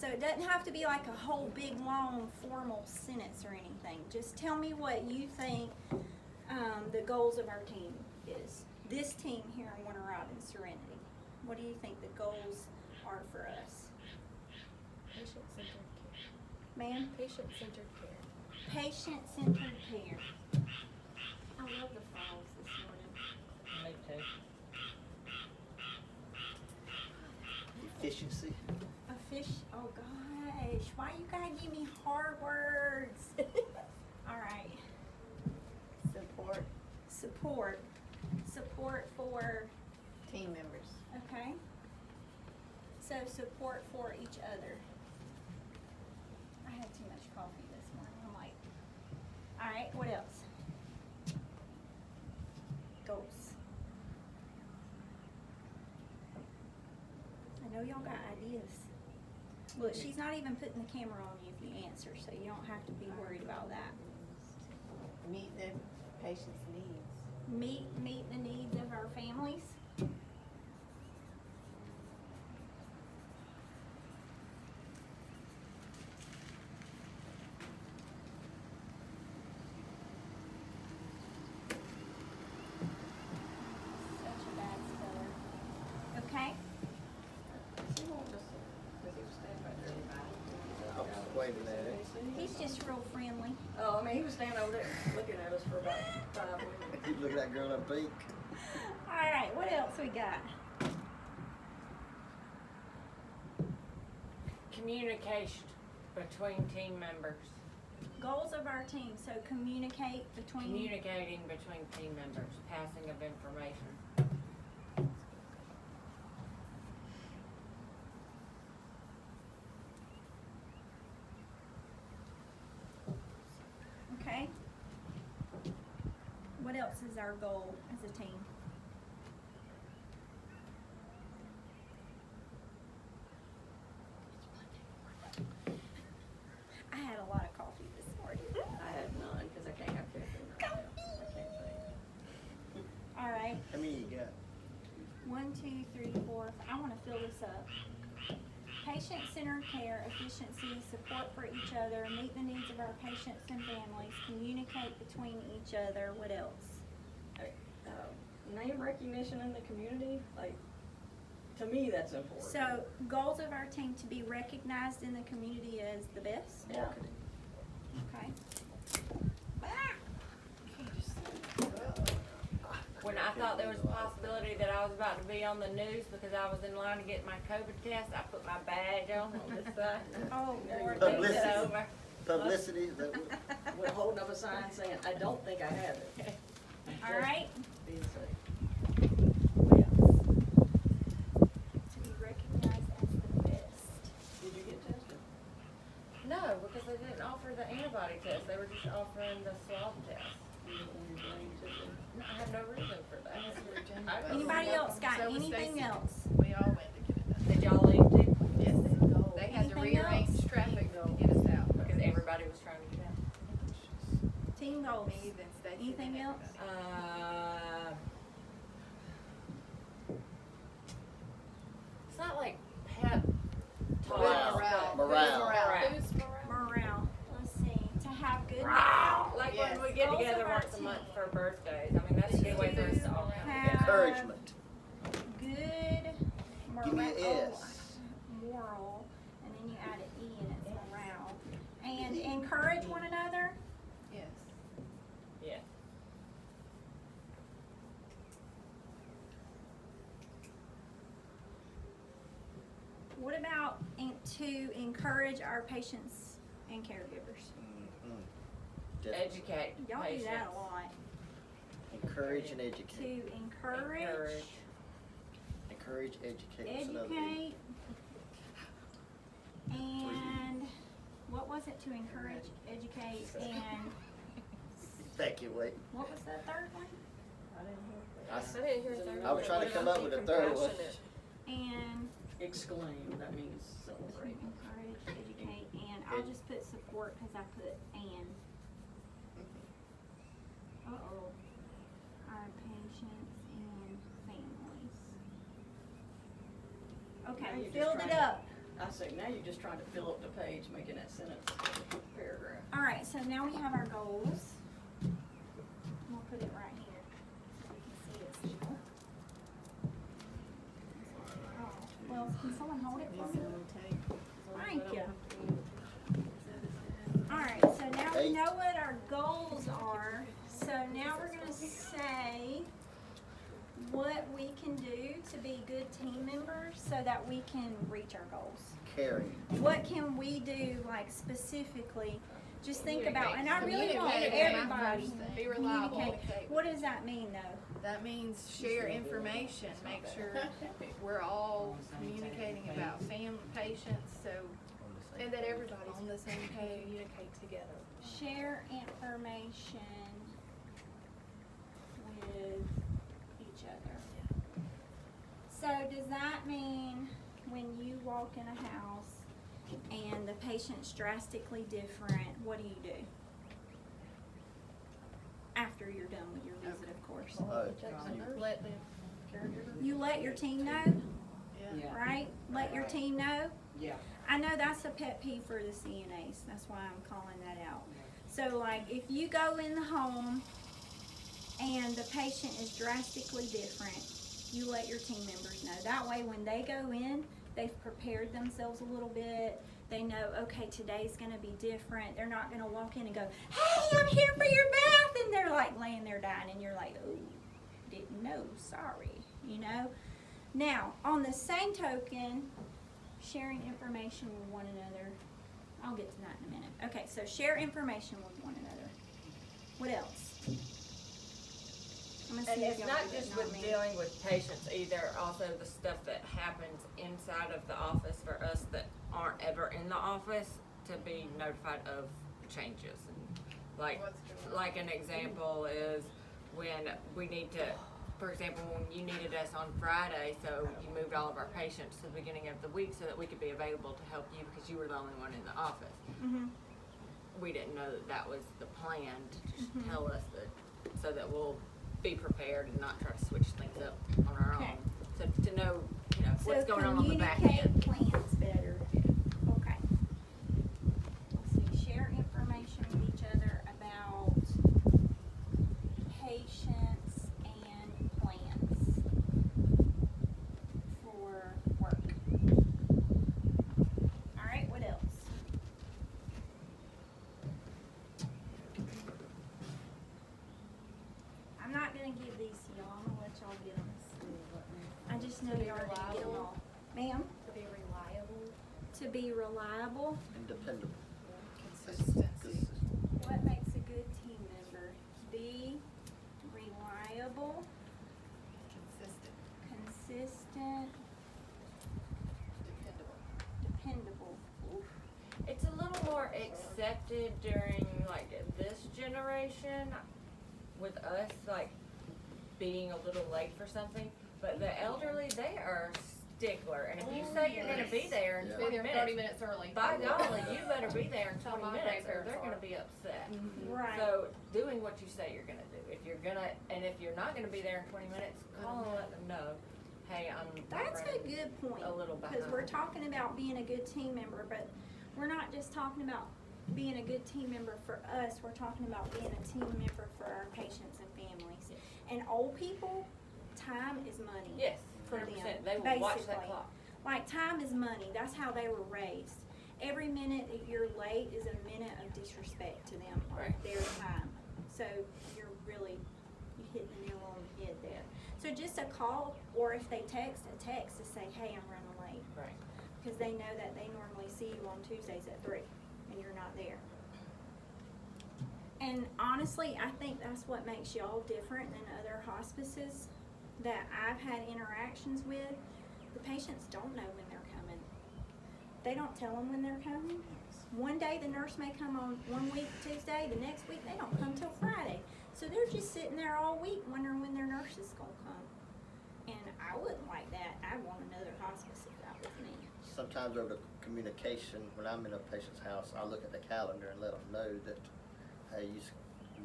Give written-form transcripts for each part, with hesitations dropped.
so it doesn't have to be like a whole big long formal sentence or anything. Just tell me what you think the goals of our team is. This team here in Winter Ride and Serenity. What do you think the goals are for us? Patient-centered care. Ma'am? Patient-centered care. Patient-centered care. I love the falls this morning. Me too. Efficiency. Oh gosh, why you gotta give me hard words? All right. Support for, Team members. okay. So support for each other. I had too much coffee this morning, I'm like, all right, what else? Goals. I know y'all got ideas. Look, she's not even putting the camera on you if you answer, so you don't have to be worried about that. Meet the patient's needs. Meet the needs of our families. Such a bad speller. Okay? I was waving at it. He's just real friendly. Oh, I mean, he was standing over there looking at us for about 5 minutes. Keep looking at that girl in pink. All right, what else we got? Communication between team members. Goals of our team, so communicating between team members, passing of information. Okay. What else is our goal as a team? I had a lot of coffee this morning. I had none because I can't have caffeine. I can't think. All right. How many you got? 1, 2, 3, 4. I want to fill this up. Patient-centered care, efficiency, support for each other, meet the needs of our patients and families, communicate between each other. What else? Name recognition in the community, like, to me, that's important. So, goals of our team to be recognized in the community as the best? Yeah. Okay. When I thought there was a possibility that I was about to be on the news because I was in line to get my COVID test, I put my badge on this side. Oh, Lord. Moved Publicity. it over. Publicity, is that what? We're holding up a sign saying, I don't think I have it. All right. Being safe. What else? To be recognized as the best. Did you get tested? No, because they didn't offer the antibody test. They were just offering the swab test. No, I have no reason for that. I don't Anybody know. else got So was anything Stacy. else? We all went to get it done. Did y'all leave too? Yes, they had to Anything rearrange else? traffic to get us out. Because everybody was trying to get out. Team goals. Me, then Stacy, Anything then else? everybody. It's not like pep talk. Morale. Morale. Boost morale. Morale. Let's see. To have good morale. Like Yes. when we get Goals together of our once a team. month for birthdays. I mean, that's a good way for us to all come Have together. Encouragement. Good Give me an morale. S. Moral. And then you add an E and it's morale. And encourage one another. Yes. Yeah. What about to encourage our patients and caregivers? Educate Y'all patients. do that a lot. Encourage and To educate. encourage, Encourage, educate. What's another E? educate, and what was it to encourage, educate, and Evacuate. what was the third one? I didn't hear I that. s- didn't hear a third I was trying to come up with a third one. And Exclaim, that means to celebrate. encourage, educate, and I'll just put support because I put and. Uh-oh. Our patients and families. Now Okay, you're just filled it trying to- up. I say, now you're just trying to fill up the page, making that sentence a paragraph. All right, so now we have our goals. We'll put it right here so we can see it still. Oh, well, can someone hold it for me? Thank you. All right, so now we know what our goals are. So now we're gonna say what we can do to be good team members so that we can reach our goals. Caring. What can we do, like, specifically? Just think about, and I really want Communicate. everybody Be reliable. communicate. What does that mean, though? That means share information, make sure we're all communicating about family, patients, so, and that everybody's on the same page. Communicate together. Share information with each other. So does that mean when you walk in a house and the patient's drastically different, what do? After you're done with your visit, of course. Let them. You let your team know, Yeah. right? Let your team know. Yeah. I know that's a pet peeve for the CNAs, that's why I'm calling that out. So like, if you go in the home and the patient is drastically different, you let your team members know. That way, when they go in, they've prepared themselves a little bit. They know, okay, today's gonna be different. They're not gonna walk in and go, hey, I'm here for your bath, and they're like laying there dying, and you're like, oh, didn't know, sorry, you know? Now, on the same token, sharing information with one another. I'll get to that in a minute. Okay, so share information with one another. What else? I'm gonna And see if it's y'all not do it, just not with me. dealing with patients either, also the stuff that happens inside of the office for us that aren't ever in the office to be notified of changes. And like an example is when we need to, for example, when you needed us on Friday, so you moved all of our patients to the beginning of the week so that we could be available to help you because you were the only one in the office. Mhm. We didn't know that that was the plan to just Mhm. tell us that, so that we'll be prepared and not try to switch things up on our Okay. own. So to know, what's So going on the back communicate end. plans better. Okay. Let's see, share information with each other about patients and plans for work. All right, what else? I'm not gonna give these to y'all, I'm gonna let y'all get them. I just know To be y'all are gonna get them reliable. all. Ma'am? To be reliable. To be reliable. And dependable. Consistency. What makes a good team member? Be reliable, Consistent. consistent, dependable. Oof. It's a little more accepted during like this generation with us like being a little late for something, but the elderly, they are stickler, and if you say you're gonna be there in Yeah. 20 Be there 30 minutes, minutes early. by golly, you better be there in Tell 20 my minutes or grandparents they're are. gonna be upset. Right. So doing what you say you're gonna do. If you're gonna, and if you're not gonna be there in 20 minutes, call and let them know, hey, I'm That's a running good point. a little Because we're behind. talking about being a good team member, but we're not just talking about being a good team member for us, we're talking about being a team member for our patients and families. Yes. And old people, time is money. Yes, for 100%. them, They will watch that basically. clock. Like, time is money, that's how they were raised. Every minute that you're late is a minute of disrespect to them or Right. their time. So you hit the nail on the head there. So just a call, or if they text, a text to say, hey, I'm running late. Right. Because they know that they normally see you on Tuesdays at 3 and you're not there. And honestly, I think that's what makes y'all different than other hospices that I've had interactions with. The patients don't know when they're coming. They don't tell them when they're coming. One day the nurse may come on one week Tuesday, the next week they don't come till Friday. So they're just sitting there all week wondering when their nurse is gonna come. And I wouldn't like that. I'd want another hospice if that was me. Sometimes over the communication, when I'm in a patient's house, I look at the calendar and let them know that, hey,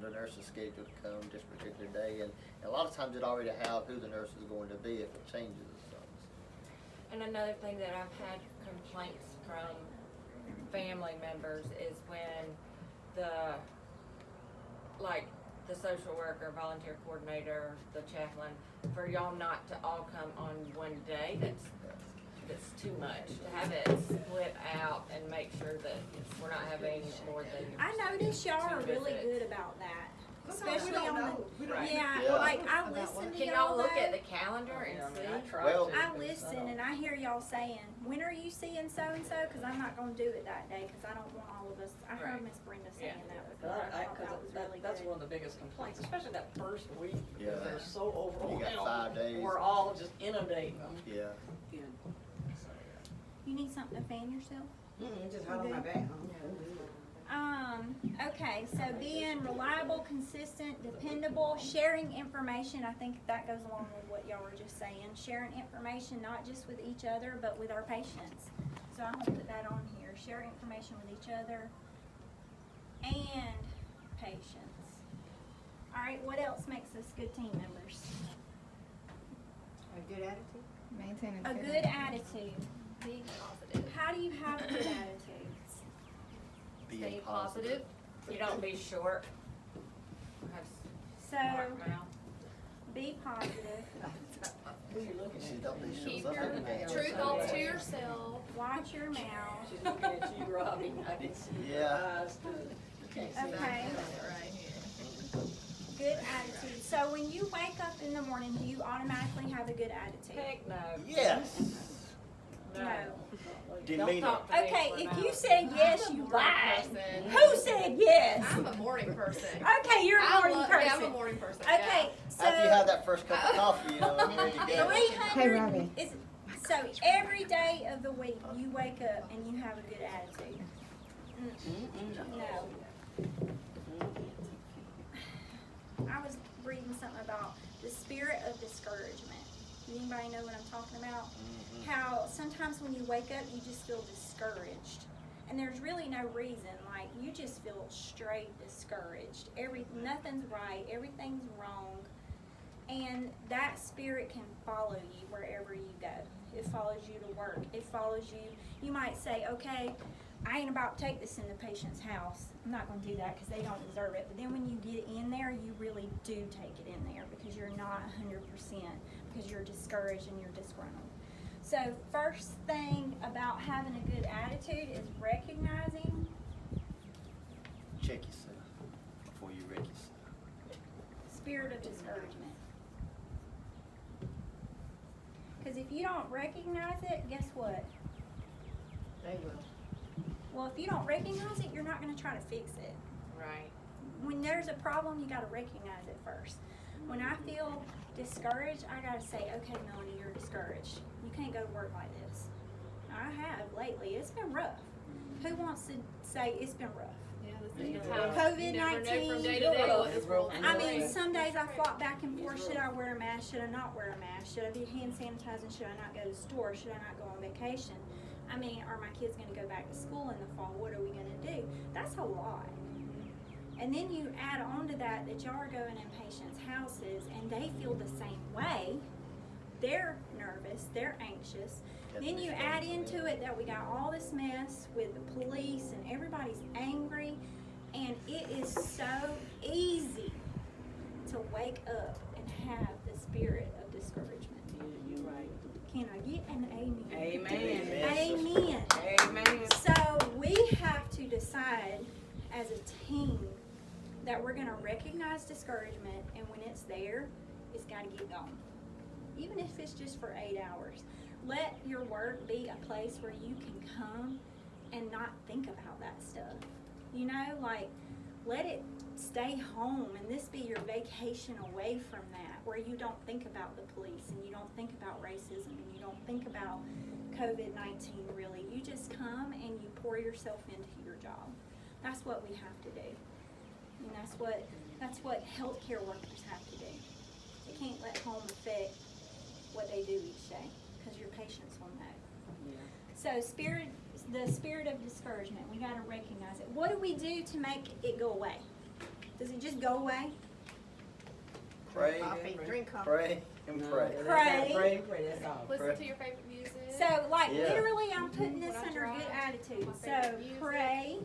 the nurse is scheduled to come this particular day. And a lot of times it already have who the nurse is going to be if it changes. So. And another thing that I've had complaints from family members is when the, like, the social worker, volunteer coordinator, the chaplain, for y'all not to all come on one day, that's too much. To have it split out and make sure that we're not having more than. I notice y'all are really visits. good about that, Sometimes we especially don't on know. We the, don't know. yeah, Yeah. like I listen to Can y'all y'all look at though. the calendar and see? Well- I listen and I hear y'all saying, when are you seeing so and so? Cause I'm not gonna do it that day, cause I don't want all of us, I heard Right. Miss Brenda saying Yeah. that before. I thought Cause that was really that's good. one of the biggest complaints, especially that first week, Yeah. because they're so You got overwhelmed. 5 days. We're all just inundating them. Yeah. You need something to fan yourself? Just hold on my back. Okay, so being reliable, consistent, dependable, sharing information, I think that goes along with what y'all were just saying. Sharing information not just with each other, but with our patients. So I'm gonna put that on here, share information with each other and patients. Alright, what else makes us good team members? A good attitude? Maintaining. A good attitude. Being positive. How do you have good attitudes? Being Stay positive. You don't be short. Have So, smart mouth. be positive. Who you looking She at? don't be Keep sure. your truth all to yourself. Watch your mouth. She's looking at you, Robbie. I can see your Yeah. eyes too. You can't see Okay. Right here. Good attitude. So when you wake up in the morning, do you automatically have a good attitude? Heck no. Yes. No. Don't Demeanor. talk to me Okay, for if now. you said yes, I'm a you morning lied. person. Who said yes? I'm a morning person. Okay, you're a morning Yeah, I'm person. a morning person. Okay, so After you have that first cup of coffee, you know, I'm ready to go. 300 is, so every day of the week you wake up and you have a good attitude. No. I was reading something about the spirit of discouragement. Does anybody know what I'm talking about? How sometimes when you wake up, you just feel discouraged. And there's really no reason. Like, you just feel straight discouraged. Nothing's right. Everything's wrong. And that spirit can follow you wherever you go. It follows you to work. It follows you. You might say, okay, I ain't about to take this in the patient's house. I'm not going to do that because they don't deserve it. But then when you get in there, you really do take it in there because you're not 100%, because you're discouraged and you're disgruntled. So first thing about having a good attitude is recognizing Check yourself before you wreck yourself. spirit of discouragement. Because if you don't recognize it, guess what? They will. Well, if you don't recognize it, you're not going to try to fix it. Right. When there's a problem, you got to recognize it first. When I feel discouraged, I got to say, okay, Melanie, you're discouraged. You can't go to work like this. I have lately. It's been rough. Who wants to say it's been rough? Yeah, this is Yeah. how you never know COVID-19. from day to day what this world I mean, some days I flop back and forth. Should I wear a mask? Should I not wear a mask? Should I be hand sanitizing? Should I not go to the store? Should I not go on vacation? I mean, are my kids going to go back to school in the fall? What are we going to do? That's a lot. And then you add on to that y'all are going in patients' houses and they feel the same way. They're nervous. They're anxious. Then you add into it that we got all this mess with the police and everybody's angry. And it is so easy to wake up and have the spirit of discouragement. You're right. Can I get an amen? Amen. Amen. Amen. So we have to decide as a team that we're going to recognize discouragement, and when it's there, it's got to get gone. Even if it's just for 8 hours. Let your work be a place where you can come and not think about that stuff. You know, like, let it stay home and this be your vacation away from that, where you don't think about the police and you don't think about racism and you don't think about COVID-19 really. You just come and you pour yourself into your job. That's what we have to do. And that's what healthcare workers have to do. They can't let home affect what they do each day, because your patients will know. So the spirit of discouragement, we got to recognize it. What do we do to make it go away? Does it just go away? Pray, Coffee, drink coffee. pray, And pray. Pray. Pray, that's all. Listen to your favorite music. So, like, Yeah. literally, I'm putting this When I under drive, good attitude. my So, favorite music. pray,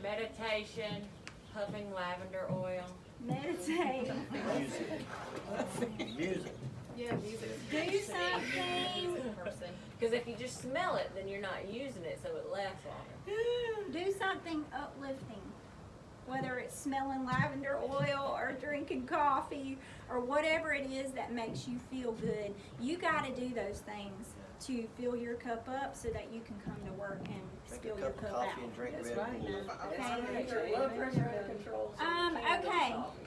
Meditation, puffing lavender oil. meditate, Music. Music. Yeah, music. do something, Because if you just smell it, then you're not using it, so it lasts longer. do something uplifting. Whether it's smelling lavender oil or drinking coffee or whatever it is that makes you feel good, you got to do those things to fill your cup up so that you can come to work and Drink fill a your cup of cup out. coffee and drink That's Red right Bull. now. Okay. Get your blood pressure under control. so you Um, can't drink okay. coffee.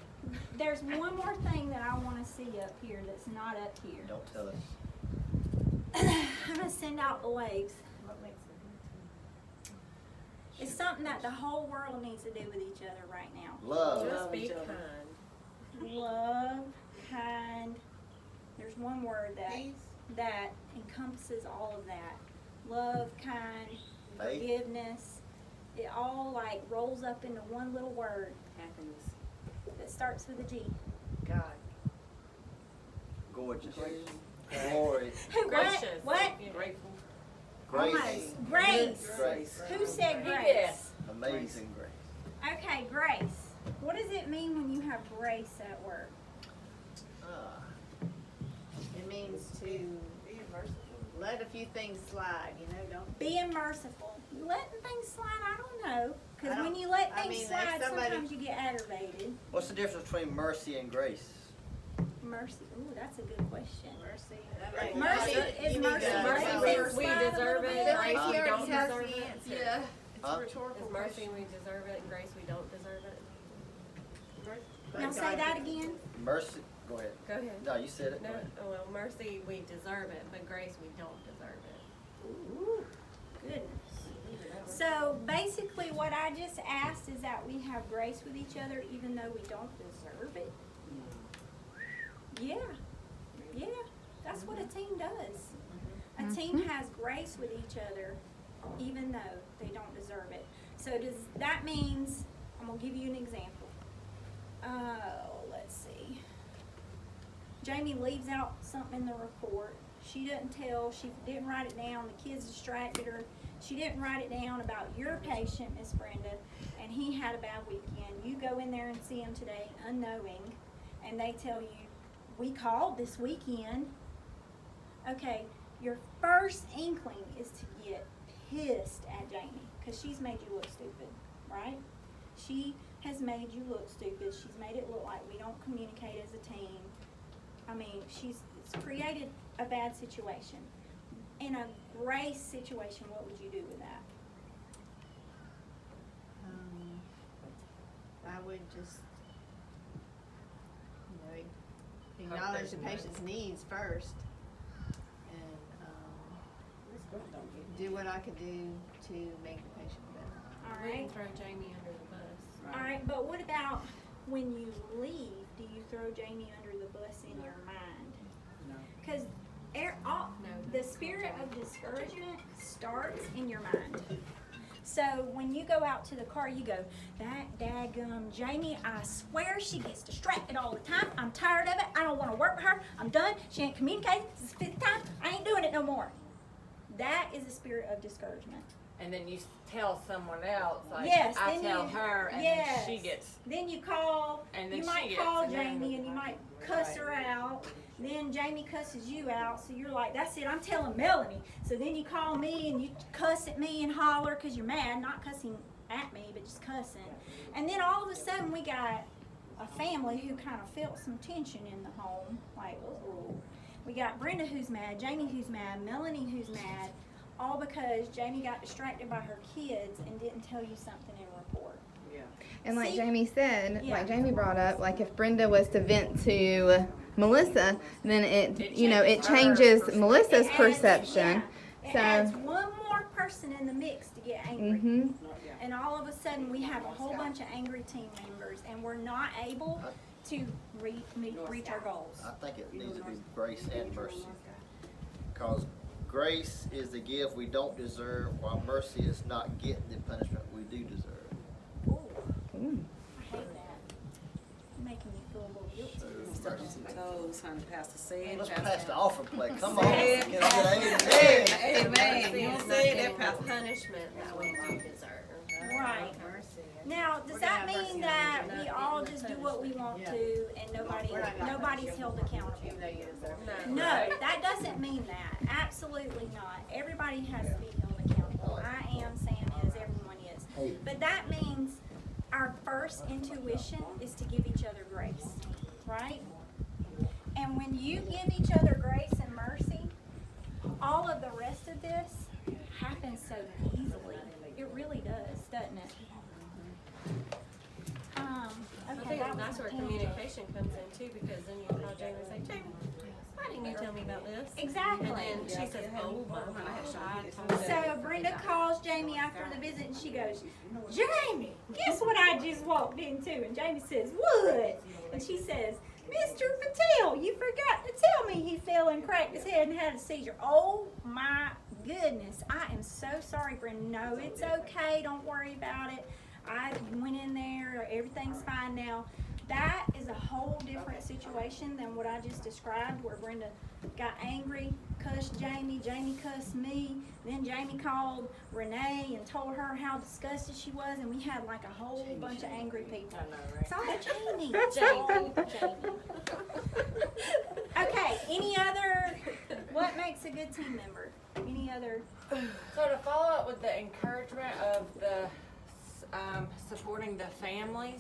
There's one more thing that I want to see up here that's not up here. Don't tell us. I'm going to send out the waves. It's something that the whole world needs to do with each other right now. Love. Love be each other. kind. Love, kind. There's one word that encompasses all of that. Love, kind, Faith. forgiveness. It all like rolls up into one little word Happiness. that starts with a G. God. Gorgeous. Gracious. Glory. Who? Gracious. What? Grateful. Grace. Almost. Grace. Grace. Who said He grace? did. Amazing grace. Okay, grace. What does it mean when you have grace at work? Ah. It means to let a few things slide, you know, don't. Being merciful. Letting things slide, I don't know. Because I when don't- you let I things mean, if slide, somebody- sometimes you get aggravated. What's the difference between mercy and grace? Mercy. Ooh, that's a good question. Mercy. Mercy is mercy. Mercy Let means things we slide a deserve little it. bit. Grace, Huh? we don't already has deserve the it. answer. Yeah, it's Huh? a rhetorical Is mercy question. we deserve it, and grace we don't deserve it? Now say that again. Mercy. Go ahead. Go ahead. No, you said it. Go No, ahead. oh, well, mercy we deserve it, but grace we don't deserve it. Ooh, goodness. So basically what I just asked is that we have grace with each other even though we don't deserve it. Yeah. Yeah. That's what a team does. A team has grace with each other even though they don't deserve it. So does that means, I'm gonna give you an example. Let's see. Jamie leaves out something in the report. She doesn't tell, she didn't write it down, the kids distracted her. She didn't write it down about your patient, Miss Brenda, and he had a bad weekend. You go in there and see him today unknowing, and they tell you, we called this weekend. Okay, your first inkling is to get pissed at Jamie, because she's made you look stupid, right? She has made you look stupid. She's made it look like we don't communicate as a team. I mean, it's created a bad situation. In a grace situation, what would you do with that? I would just, you know, acknowledge the patient's needs first. And, do what I could do to make the patient better. All We right. can throw Jamie under the bus. All right, but what about when you leave? Do you throw Jamie under the bus in your mind? No. Because the spirit of discouragement starts in your mind. So when you go out to the car, you go, that daggum Jamie, I swear she gets distracted all the time. I'm tired of it. I don't want to work with her. I'm done. She ain't communicating. This is the 5th time. I ain't doing it no more. That is a spirit of discouragement. And then you tell someone else, like, Yes, I then tell you- her, and yes. then she gets, Then you call, And then you she might gets call it, and then- Jamie and you might cuss her out. Then Jamie cusses you out, so you're like, that's it, I'm telling Melanie. So then you call me and you cuss at me and holler because you're mad, not cussing at me, but just cussing. And then all of a sudden we got a family who kind of felt some tension in the home. Like, oh, we got Brenda who's mad, Jamie who's mad, Melanie who's mad, all because Jamie got distracted by her kids and didn't tell you something in a report. Yeah. And like See? Jamie said, Yeah. like Jamie brought up, like if Brenda was to vent to Melissa, then it changes her changes perspective. Melissa's It adds- perception. yeah, it So- adds one more person in the mix to get angry. Mhm. And all of a sudden, we have a whole bunch of angry team members, and we're not able to reach our goals. I think it needs to be grace and mercy. Because grace is the gift we don't deserve, while mercy is not getting the punishment we do deserve. Ooh, Ooh. I hate that. You're making me feel a little guilty. Stepping some toes, honey, Pastor said. Let's Pastor- pass the offering plate. Come on. Said, Can I get an amen? Amen. You don't say that, Pastor. Punishment that we do deserve. Right. Now, does that mean that we all just do what we want to and nobody's held accountable? Even though you deserve it. No, that doesn't mean that. Absolutely not. Everybody has to be held accountable. I am, Sam is, everyone is. But that means our first intuition is to give each other grace, right? And when you give each other grace and mercy, all of the rest of this happens so easily. It really does, doesn't it? I Okay, think that was that's where a tangent. communication comes in too, because then you call Jamie and say, Jamie, why didn't you tell me about this? Exactly. And then she says, oh my gosh, I told you. So Brenda calls Jamie after the visit and she goes, Jamie, guess what I just walked into? And Jamie says, what? And she says, Mr. Patel, you forgot to tell me he fell and cracked his head and had a seizure. Oh my goodness. I am so sorry, Brenda. No, it's okay. Don't worry about it. I went in there. Everything's fine now. That is a whole different situation than what I just described, where Brenda got angry, cussed Jamie, Jamie cussed me, then Jamie called Renee and told her how disgusted she was, and we had like a whole bunch of angry people. I know, right? It's all Jamie. It's all Jamie. Okay, any other, what makes a good team member? Any other? So to follow up with the encouragement of the supporting the families,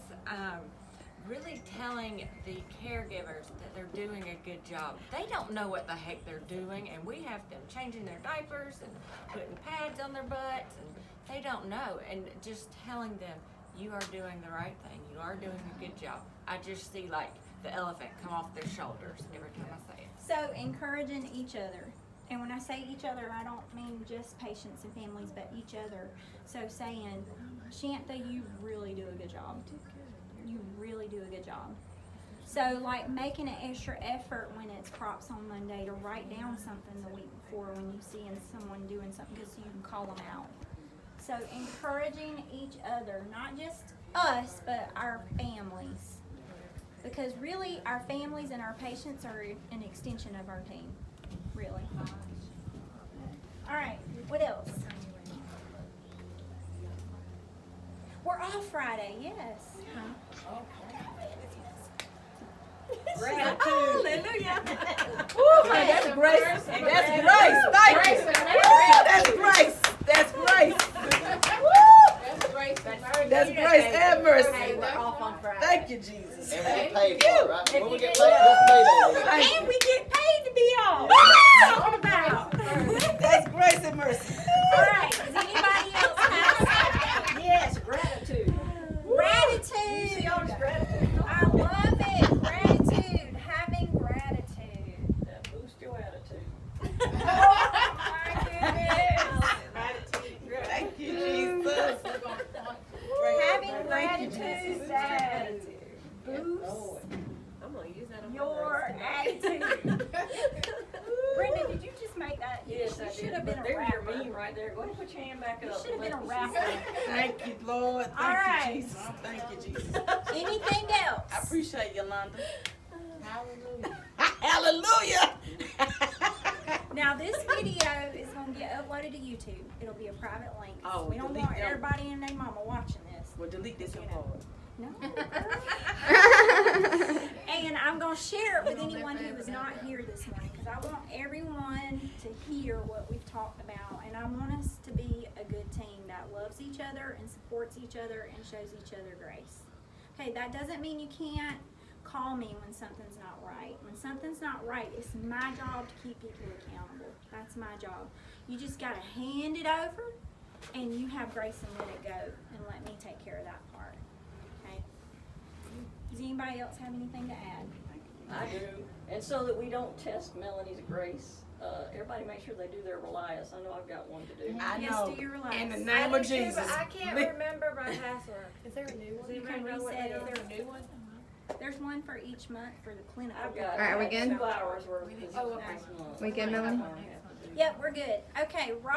really telling the caregivers that they're doing a good job. They don't know what the heck they're doing, and we have them changing their diapers and putting pads on their butts, and they don't know. And just telling them, you are doing the right thing. You are doing a good job. I just see like the elephant come off their shoulders every time I say it. So encouraging each other. And when I say each other, I don't mean just patients and families, but each other. So saying, Shantha, you really do a good job. You really do a good job. So like making an extra effort when it's props on Monday to write down something the week before when you see someone doing something, because you can call them out. So encouraging each other, not just us, but our families. Because really our families and our patients are an extension of our team. Really. All right, what else? We're off Friday, yes. Gratitude. Hallelujah. That's grace. That's grace. Thank you. That's grace. That's grace. That's grace and mercy. Hey, we're off on Friday. Thank you, Jesus. And we get paid for it, right? When we get paid, let's pay that. And we get paid to be off. What talking about? That's grace and mercy. All right, does anybody else have Yes, gratitude. gratitude? See all this gratitude. I love it. Gratitude. Having gratitude. That boosts your attitude. Oh my goodness. Thank you, Jesus. Having Thank you, gratitude Jesus. that boosts I'm gonna use that on my your attitude. Brenda, did you just make that? Yes, I You did. should have been But a there's your rapper. meme right there. Go ahead and put your hand back You up. should have been a Let me rapper. Thank you, Lord. All right. Thank you, Jesus. Thank you, Jesus. Anything else? I appreciate Yolanda. Hallelujah. Hallelujah. Now this video is going to get uploaded to YouTube. It'll be a private link. Oh, We don't delete want that. everybody and their mama watching this. Well, delete this one hard. No. And I'm going to share it with anyone who was not here this morning, because I want everyone to hear what we've talked about, and I want us to be a good team that loves each other and supports each other and shows each other grace. Okay, that doesn't mean you can't call me when something's not right. When something's not right, it's my job to keep people accountable. That's my job. You just got to hand it over, and you have grace and let it go, and let me take care of that part. Okay? Does anybody else have anything to add? I do. And so that we don't test Melanie's grace, everybody make sure they do their Relias. I know I've got one to do. I Yes, know. do your Reliance. In the I name do of too, Jesus. but I can't remember my password. Is there a new one? You can Anybody know what reset it it. is? Is there a new one? There's one for each month for the clinic. I've got All right, we good? 2 hours worth of Oh, okay. this month. We good, Melanie? Yep, we're good. Okay, Rob.